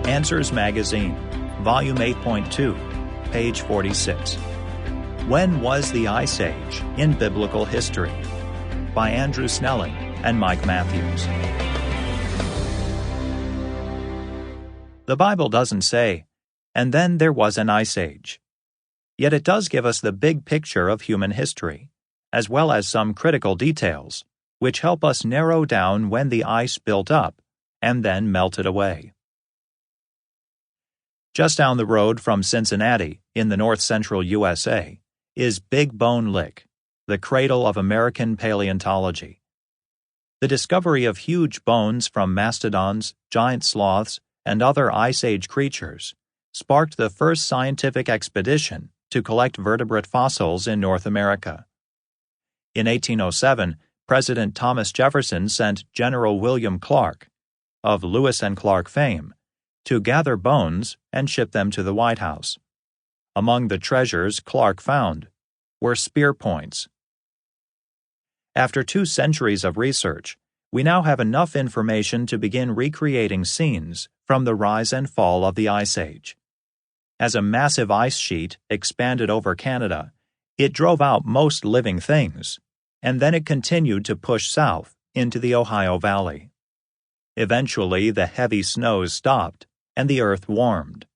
Answers Magazine, Volume 8.2, page 46. When Was the Ice Age in Biblical History? By Andrew Snelling and Mike Matthews. The Bible doesn't say, "And then there was an ice age." Yet it does give us the big picture of human history, as well as some critical details, which help us narrow down when the ice built up and then melted away. Just down the road from Cincinnati, in the north-central USA, is Big Bone Lick, the cradle of American paleontology. The discovery of huge bones from mastodons, giant sloths, and other Ice Age creatures sparked the first scientific expedition to collect vertebrate fossils in North America. In 1807, President Thomas Jefferson sent General William Clark, of Lewis and Clark fame, to gather bones and ship them to the White House. Among the treasures Clark found were spear points. After 2 centuries of research, we now have enough information to begin recreating scenes from the rise and fall of the Ice Age. As a massive ice sheet expanded over Canada, it drove out most living things, and then it continued to push south into the Ohio Valley. Eventually, the heavy snows stopped, and the earth warmed.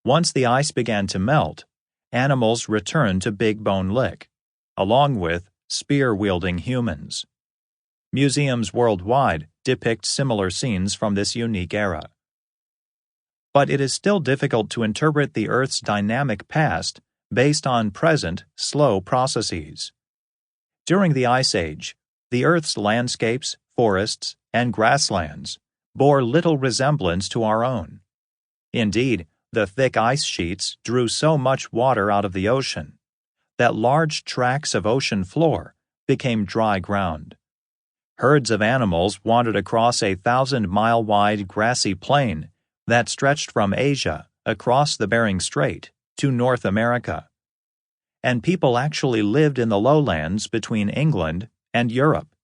Once the ice began to melt, animals returned to Big Bone Lick, along with spear-wielding humans. Museums worldwide depict similar scenes from this unique era. But it is still difficult to interpret the Earth's dynamic past based on present, slow processes. During the Ice Age, the Earth's landscapes, forests, and grasslands bore little resemblance to our own. Indeed, the thick ice sheets drew so much water out of the ocean that large tracts of ocean floor became dry ground. Herds of animals wandered across a 1,000-mile-wide grassy plain that stretched from Asia across the Bering Strait to North America. And people actually lived in the lowlands between England and Europe.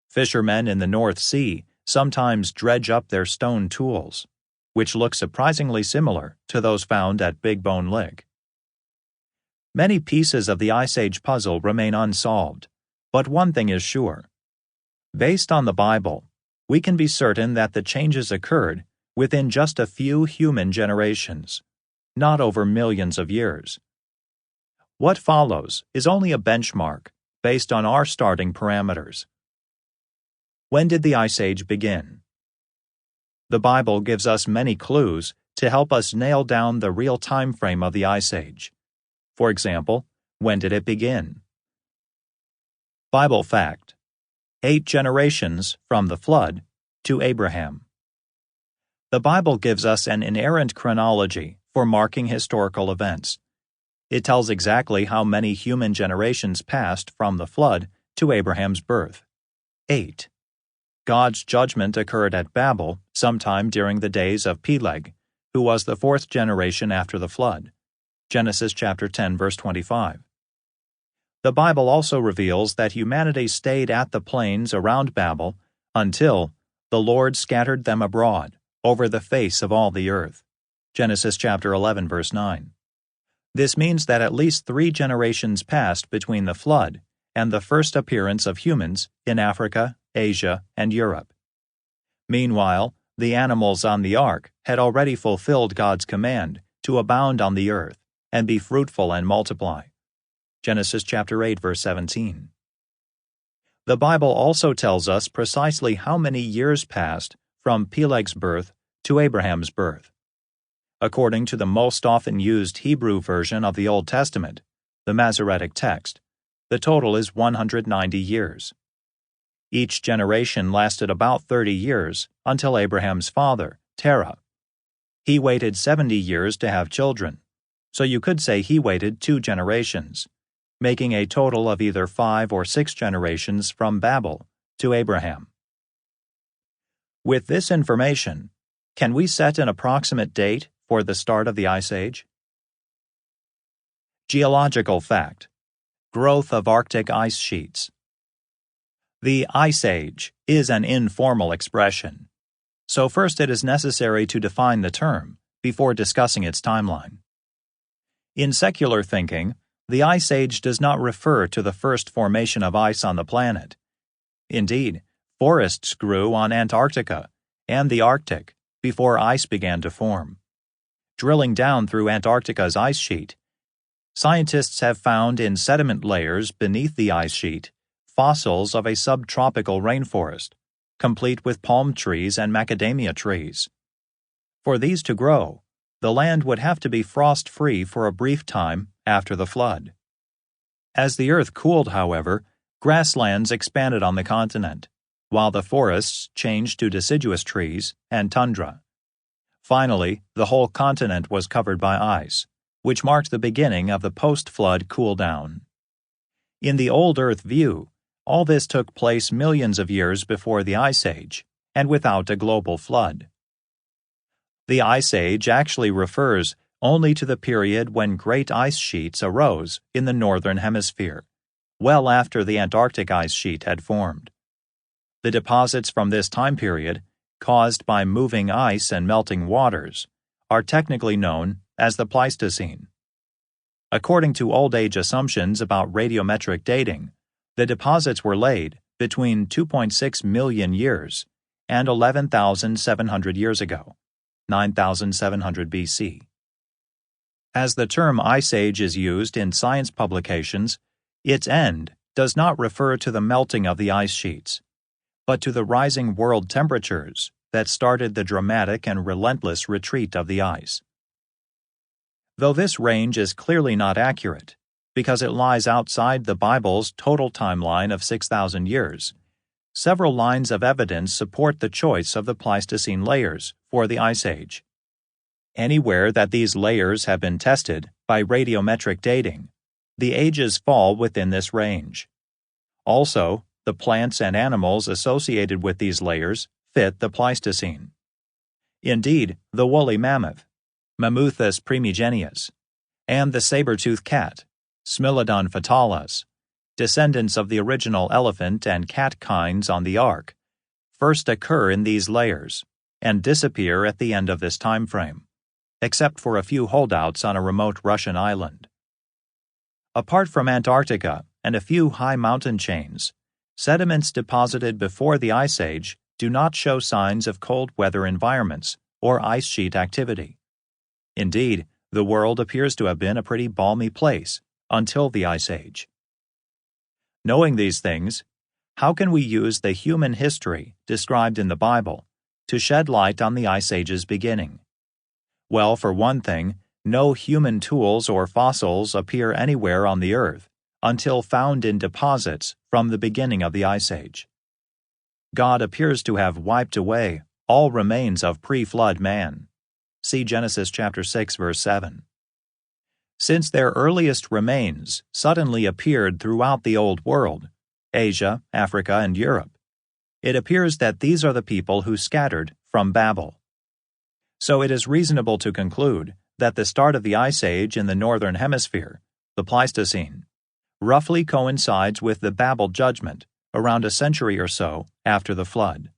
Fishermen in the North Sea sometimes dredge up their stone tools, which look surprisingly similar to those found at Big Bone Lick. Many pieces of the Ice Age puzzle remain unsolved, but one thing is sure. Based on the Bible, we can be certain that the changes occurred within just a few human generations, not over millions of years. What follows is only a benchmark based on our starting parameters. When did the Ice Age begin? The Bible gives us many clues to help us nail down the real time frame of the Ice Age. For example, when did it begin? Bible fact: 8 generations from the flood to Abraham. The Bible gives us an inerrant chronology for marking historical events. It tells exactly how many human generations passed from the flood to Abraham's birth: 8. God's judgment occurred at Babel sometime during the days of Peleg, who was the 4th generation after the flood. Genesis chapter 10, verse 25. The Bible also reveals that humanity stayed at the plains around Babel until the Lord scattered them abroad over the face of all the earth. Genesis chapter 11, verse 9. This means that at least 3 generations passed between the flood and the first appearance of humans in Africa, Asia, and Europe. Meanwhile, the animals on the ark had already fulfilled God's command to abound on the earth and be fruitful and multiply. Genesis chapter 8, verse 17. The Bible also tells us precisely how many years passed from Peleg's birth to Abraham's birth. According to the most often used Hebrew version of the Old Testament, the Masoretic text, the total is 190 years. Each generation lasted about 30 years until Abraham's father, Terah. He waited 70 years to have children, so you could say he waited 2 generations, making a total of either 5 or 6 generations from Babel to Abraham. With this information, can we set an approximate date for the start of the Ice Age? Geological fact: growth of Arctic ice sheets. The Ice Age is an informal expression. So first it is necessary to define the term before discussing its timeline. In secular thinking, the Ice Age does not refer to the first formation of ice on the planet. Indeed, forests grew on Antarctica and the Arctic before ice began to form. Drilling down through Antarctica's ice sheet, scientists have found in sediment layers beneath the ice sheet fossils of a subtropical rainforest, complete with palm trees and macadamia trees. For these to grow, the land would have to be frost-free for a brief time after the flood. As the earth cooled, however, grasslands expanded on the continent, while the forests changed to deciduous trees and tundra. Finally, the whole continent was covered by ice, which marked the beginning of the post-flood cool-down. In the old Earth view, all this took place millions of years before the Ice Age, and without a global flood. The Ice Age actually refers only to the period when great ice sheets arose in the northern hemisphere, well after the Antarctic ice sheet had formed. The deposits from this time period, caused by moving ice and melting waters, are technically known as the Pleistocene. According to old age assumptions about radiometric dating, the deposits were laid between 2.6 million years and 11,700 years ago, 9,700 BC. As the term Ice Age is used in science publications, its end does not refer to the melting of the ice sheets, but to the rising world temperatures that started the dramatic and relentless retreat of the ice. Though this range is clearly not accurate, because it lies outside the Bible's total timeline of 6,000 years, several lines of evidence support the choice of the Pleistocene layers for the Ice Age. Anywhere that these layers have been tested by radiometric dating, the ages fall within this range. Also, the plants and animals associated with these layers fit the Pleistocene. Indeed, the woolly mammoth, Mammuthus primigenius, and the saber-toothed cat, Smilodon fatalis, descendants of the original elephant and cat kinds on the Ark, first occur in these layers and disappear at the end of this time frame, except for a few holdouts on a remote Russian island. Apart from Antarctica and a few high mountain chains, sediments deposited before the Ice Age do not show signs of cold weather environments or ice sheet activity. Indeed, the world appears to have been a pretty balmy place until the Ice Age. Knowing these things, how can we use the human history described in the Bible to shed light on the Ice Age's beginning? Well, for one thing, no human tools or fossils appear anywhere on the earth until found in deposits from the beginning of the Ice Age. God appears to have wiped away all remains of pre-flood man. See Genesis chapter 6, verse 7. Since their earliest remains suddenly appeared throughout the Old World, Asia, Africa, and Europe, it appears that these are the people who scattered from Babel. So it is reasonable to conclude that the start of the Ice Age in the Northern Hemisphere, the Pleistocene, roughly coincides with the Babel judgment around a century or so after the flood,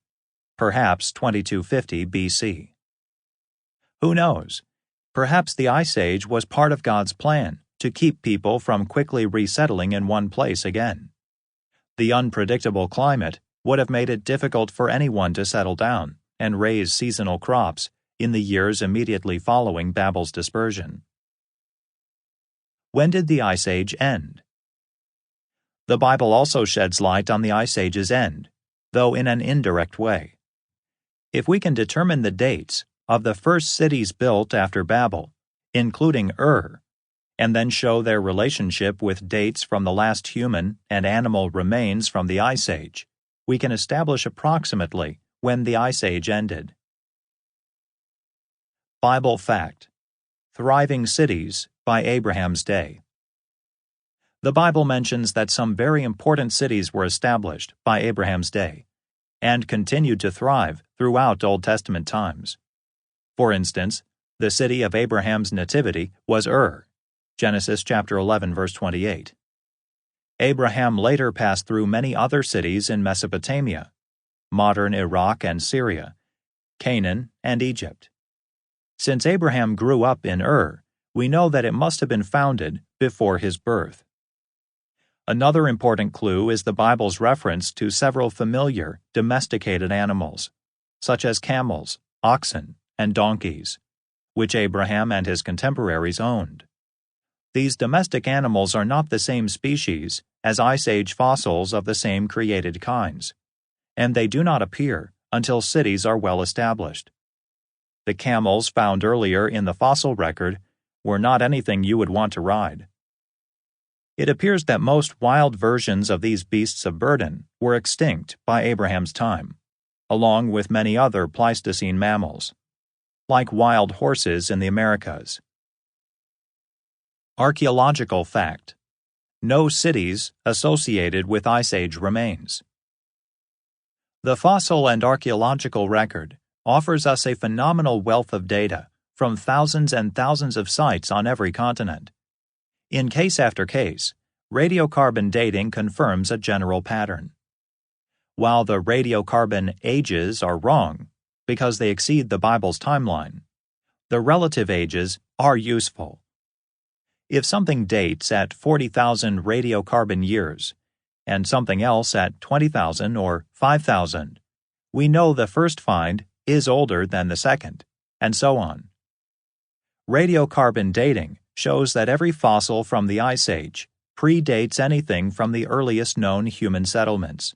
perhaps 2250 BC. Who knows? Perhaps the Ice Age was part of God's plan to keep people from quickly resettling in one place again. The unpredictable climate would have made it difficult for anyone to settle down and raise seasonal crops in the years immediately following Babel's dispersion. When did the Ice Age end? The Bible also sheds light on the Ice Age's end, though in an indirect way. If we can determine the dates of the first cities built after Babel, including Ur, and then show their relationship with dates from the last human and animal remains from the Ice Age, we can establish approximately when the Ice Age ended. Bible fact: Thriving Cities by Abraham's Day. The Bible mentions that some very important cities were established by Abraham's day and continued to thrive throughout Old Testament times. For instance, the city of Abraham's nativity was Ur, Genesis chapter 11, verse 28. Abraham later passed through many other cities in Mesopotamia, modern Iraq and Syria, Canaan, and Egypt. Since Abraham grew up in Ur, we know that it must have been founded before his birth. Another important clue is the Bible's reference to several familiar, domesticated animals, such as camels, oxen, and donkeys, which Abraham and his contemporaries owned. These domestic animals are not the same species as Ice Age fossils of the same created kinds, and they do not appear until cities are well established. The camels found earlier in the fossil record were not anything you would want to ride. It appears that most wild versions of these beasts of burden were extinct by Abraham's time, along with many other Pleistocene mammals, like wild horses in the Americas. Archaeological fact: no cities associated with Ice Age remains. The fossil and archaeological record offers us a phenomenal wealth of data from thousands and thousands of sites on every continent. In case after case, radiocarbon dating confirms a general pattern. While the radiocarbon ages are wrong because they exceed the Bible's timeline, the relative ages are useful. If something dates at 40,000 radiocarbon years and something else at 20,000 or 5,000, we know the first find is older than the second, and so on. Radiocarbon dating shows that every fossil from the Ice Age predates anything from the earliest known human settlements.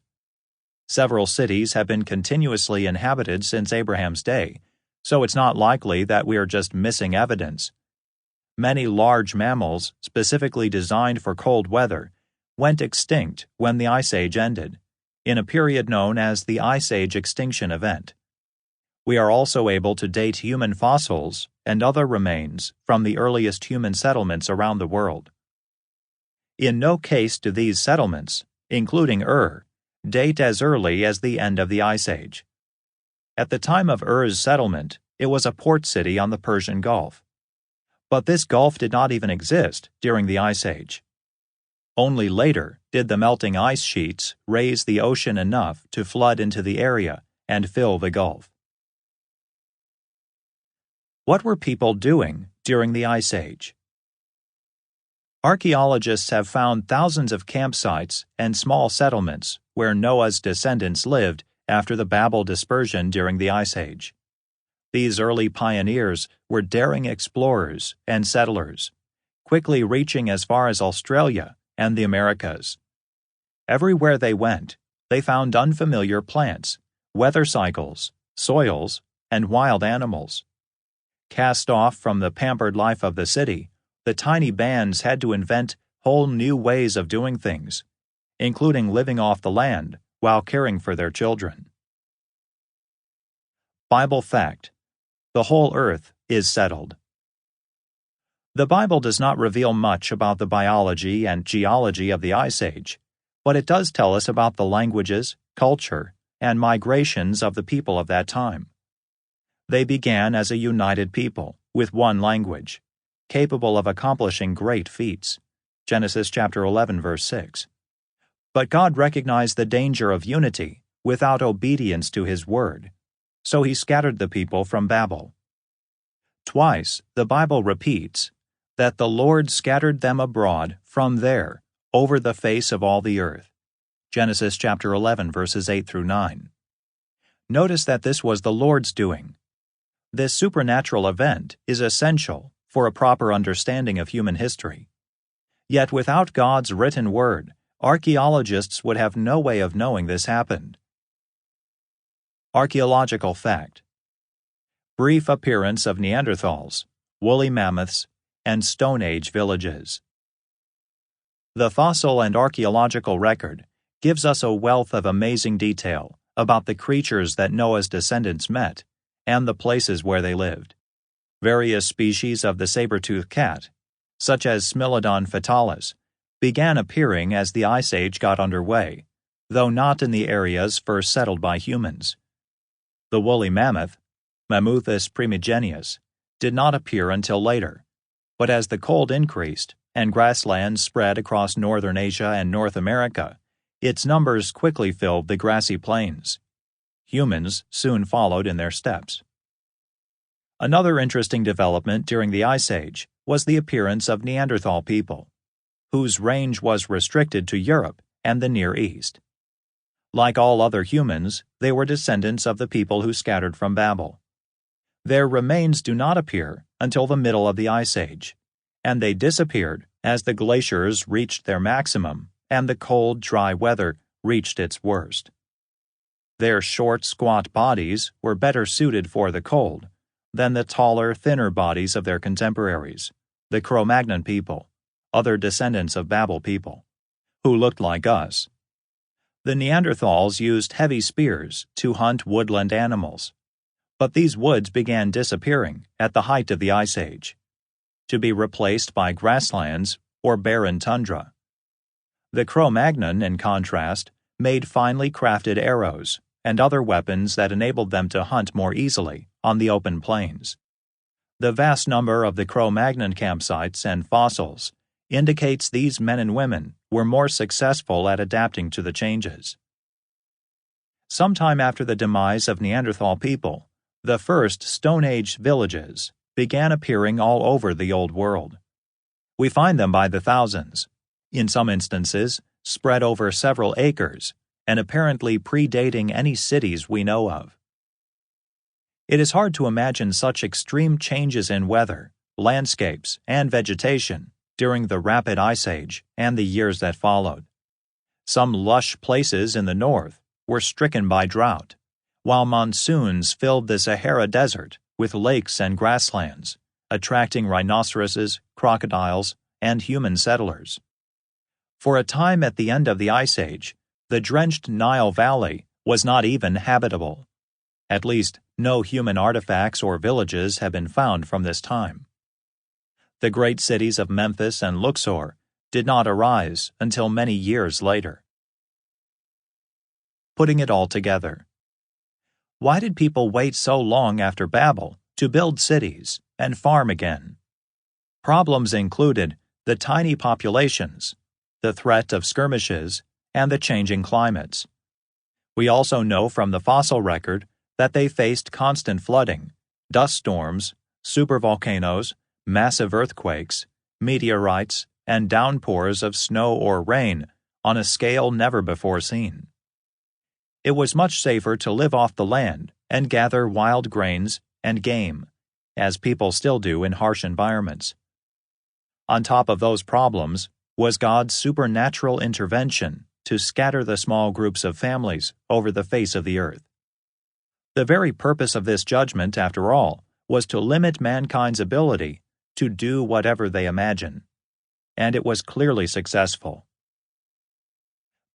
Several cities have been continuously inhabited since Abraham's day, so it's not likely that we are just missing evidence. Many large mammals, specifically designed for cold weather, went extinct when the Ice Age ended, in a period known as the Ice Age extinction event. We are also able to date human fossils and other remains from the earliest human settlements around the world. In no case do these settlements, including Ur, date as early as the end of the Ice Age. At the time of Ur's settlement, it was a port city on the Persian Gulf. But this gulf did not even exist during the Ice Age. Only later did the melting ice sheets raise the ocean enough to flood into the area and fill the gulf. What were people doing during the Ice Age? Archaeologists have found thousands of campsites and small settlements where Noah's descendants lived after the Babel dispersion during the Ice Age. These early pioneers were daring explorers and settlers, quickly reaching as far as Australia and the Americas. Everywhere they went, they found unfamiliar plants, weather cycles, soils, and wild animals. Cast off from the pampered life of the city, the tiny bands had to invent whole new ways of doing things, including living off the land while caring for their children. Bible fact: the whole earth is settled. The Bible does not reveal much about the biology and geology of the Ice Age, but it does tell us about the languages, culture, and migrations of the people of that time. They began as a united people with one language, capable of accomplishing great feats. Genesis chapter 11, verse 6. But God recognized the danger of unity without obedience to His word, so He scattered the people from Babel. Twice the Bible repeats that the Lord scattered them abroad from there over the face of all the earth. Genesis chapter 11, verses 8 through 9. Notice that this was the Lord's doing. This supernatural event is essential for a proper understanding of human history. Yet without God's written word, archaeologists would have no way of knowing this happened. Archaeological fact: brief appearance of Neanderthals, woolly mammoths, and Stone Age villages. The fossil and archaeological record gives us a wealth of amazing detail about the creatures that Noah's descendants met and the places where they lived. Various species of the saber-toothed cat, such as Smilodon fatalis, began appearing as the Ice Age got underway, though not in the areas first settled by humans. The woolly mammoth, Mammuthus primigenius, did not appear until later, but as the cold increased and grasslands spread across northern Asia and North America, its numbers quickly filled the grassy plains. Humans soon followed in their steps. Another interesting development during the Ice Age was the appearance of Neanderthal people, whose range was restricted to Europe and the Near East. Like all other humans, they were descendants of the people who scattered from Babel. Their remains do not appear until the middle of the Ice Age, and they disappeared as the glaciers reached their maximum and the cold, dry weather reached its worst. Their short, squat bodies were better suited for the cold than the taller, thinner bodies of their contemporaries, the Cro-Magnon people, other descendants of Babel people, who looked like us. The Neanderthals used heavy spears to hunt woodland animals, but these woods began disappearing at the height of the Ice Age, to be replaced by grasslands or barren tundra. The Cro-Magnon, in contrast, made finely crafted arrows and other weapons that enabled them to hunt more easily on the open plains. The vast number of the Cro-Magnon campsites and fossils indicates these men and women were more successful at adapting to the changes. Sometime after the demise of Neanderthal people, the first Stone Age villages began appearing all over the Old World. We find them by the thousands, in some instances spread over several acres and apparently predating any cities we know of. It is hard to imagine such extreme changes in weather, landscapes, and vegetation during the rapid Ice Age and the years that followed. Some lush places in the north were stricken by drought, while monsoons filled the Sahara Desert with lakes and grasslands, attracting rhinoceroses, crocodiles, and human settlers. For a time at the end of the Ice Age, the drenched Nile Valley was not even habitable. At least, no human artifacts or villages have been found from this time. The great cities of Memphis and Luxor did not arise until many years later. Putting it all together. Why did people wait so long after Babel to build cities and farm again? Problems included the tiny populations, the threat of skirmishes, and the changing climates. We also know from the fossil record that they faced constant flooding, dust storms, supervolcanoes, massive earthquakes, meteorites, and downpours of snow or rain on a scale never before seen. It was much safer to live off the land and gather wild grains and game, as people still do in harsh environments. On top of those problems was God's supernatural intervention to scatter the small groups of families over the face of the earth. The very purpose of this judgment, after all, was to limit mankind's ability to do whatever they imagine, and it was clearly successful.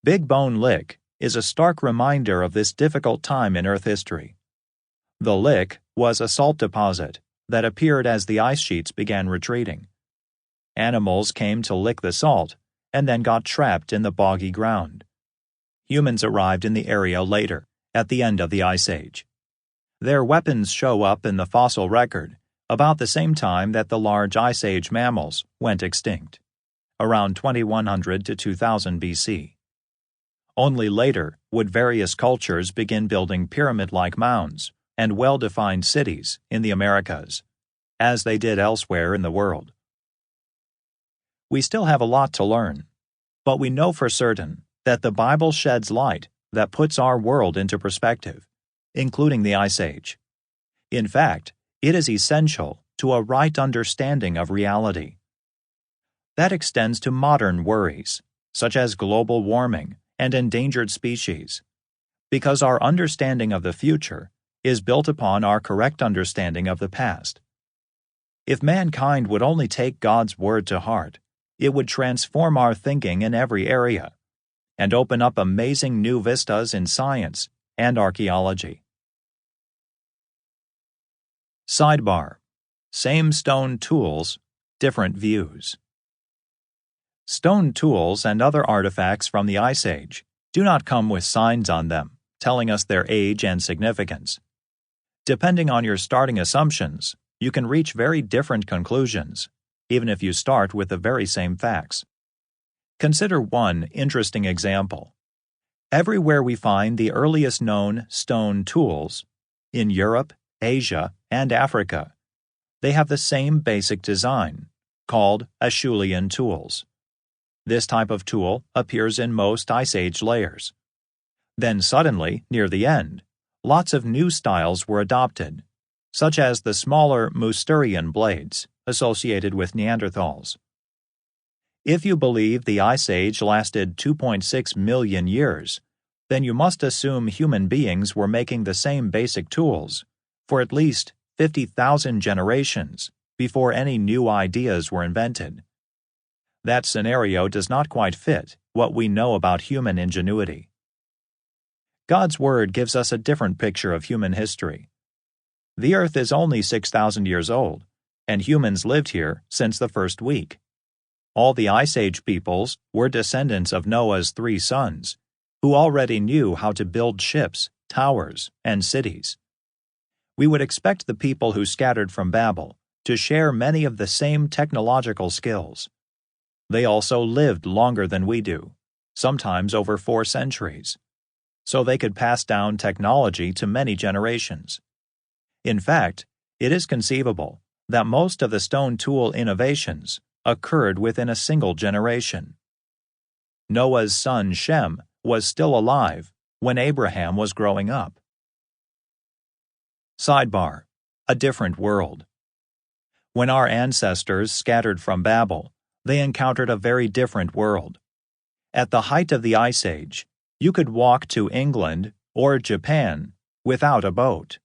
Big Bone Lick is a stark reminder of this difficult time in Earth history. The lick was a salt deposit that appeared as the ice sheets began retreating. Animals came to lick the salt and then got trapped in the boggy ground. Humans arrived in the area later, at the end of the Ice Age. Their weapons show up in the fossil record about the same time that the large Ice Age mammals went extinct, around 2100 to 2000 BC. Only later would various cultures begin building pyramid-like mounds and well-defined cities in the Americas, as they did elsewhere in the world. We still have a lot to learn, but we know for certain that the Bible sheds light that puts our world into perspective, including the Ice Age. In fact, it is essential to a right understanding of reality. That extends to modern worries, such as global warming and endangered species, because our understanding of the future is built upon our correct understanding of the past. If mankind would only take God's word to heart, it would transform our thinking in every area and open up amazing new vistas in science and archaeology. Sidebar: Same stone tools, different views. Stone tools and other artifacts from the Ice Age do not come with signs on them telling us their age and significance. Depending on your starting assumptions, you can reach very different conclusions, even if you start with the very same facts. Consider one interesting example. Everywhere we find the earliest known stone tools, in Europe, Asia, and Africa, they have the same basic design, called Acheulean tools. This type of tool appears in most Ice Age layers. Then suddenly, near the end, lots of new styles were adopted, such as the smaller Mousterian blades associated with Neanderthals. If you believe the Ice Age lasted 2.6 million years, then you must assume human beings were making the same basic tools for at least 50,000 generations before any new ideas were invented. That scenario does not quite fit what we know about human ingenuity. God's Word gives us a different picture of human history. The earth is only 6,000 years old, and humans lived here since the first week. All the Ice Age peoples were descendants of Noah's 3 sons, who already knew how to build ships, towers, and cities. We would expect the people who scattered from Babel to share many of the same technological skills. They also lived longer than we do, sometimes over 4 centuries, so they could pass down technology to many generations. In fact, it is conceivable that most of the stone tool innovations occurred within a single generation. Noah's son Shem was still alive when Abraham was growing up. Sidebar: a different world. When our ancestors scattered from Babel, they encountered a very different world. At the height of the Ice Age, you could walk to England or Japan without a boat.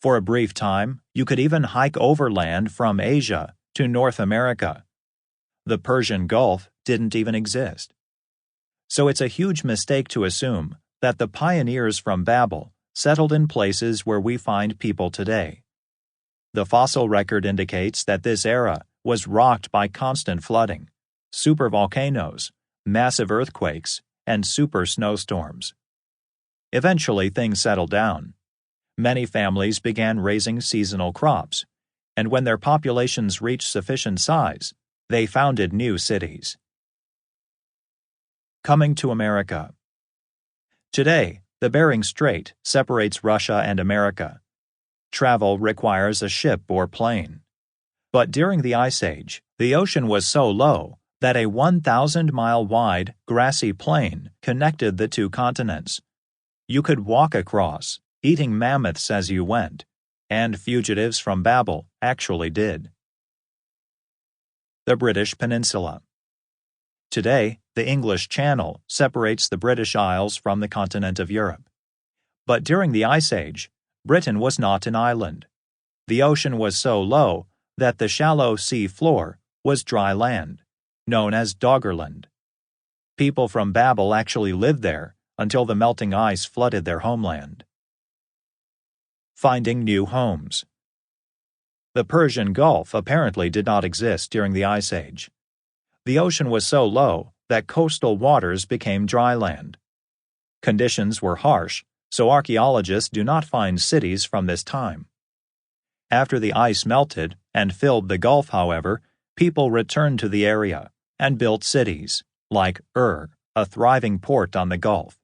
For a brief time, you could even hike overland from Asia to North America. The Persian Gulf didn't even exist. So it's a huge mistake to assume that the pioneers from Babel settled in places where we find people today. The fossil record indicates that this era was rocked by constant flooding, supervolcanoes, massive earthquakes, and super snowstorms. Eventually, things settled down. Many families began raising seasonal crops, and when their populations reached sufficient size, they founded new cities. Coming to America. Today, the Bering Strait separates Russia and America. Travel requires a ship or plane. But during the Ice Age, the ocean was so low that a 1,000-mile-wide grassy plain connected the 2 continents. You could walk across, eating mammoths as you went, and fugitives from Babel actually did. The British Peninsula. Today, the English Channel separates the British Isles from the continent of Europe. But during the Ice Age, Britain was not an island. The ocean was so low that the shallow sea floor was dry land, known as Doggerland. People from Babel actually lived there until the melting ice flooded their homeland. Finding new homes. The Persian Gulf apparently did not exist during the Ice Age. The ocean was so low that coastal waters became dry land. Conditions were harsh, so archaeologists do not find cities from this time. After the ice melted and filled the Gulf, however, people returned to the area and built cities, like a thriving port on the Gulf.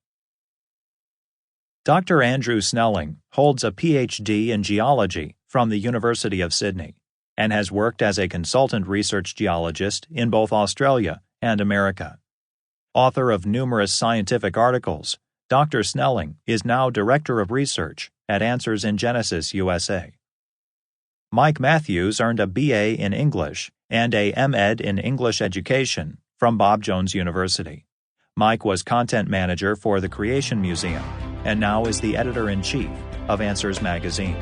Dr. Andrew Snelling holds a Ph.D. in geology from the University of Sydney and has worked as a consultant research geologist in both Australia and America. Author of numerous scientific articles, Dr. Snelling is now Director of Research at Answers in Genesis, USA. Mike Matthews earned a B.A. in English and a M.Ed. in English Education from Bob Jones University. Mike was content manager for the Creation Museum and now is the editor-in-chief of Answers Magazine.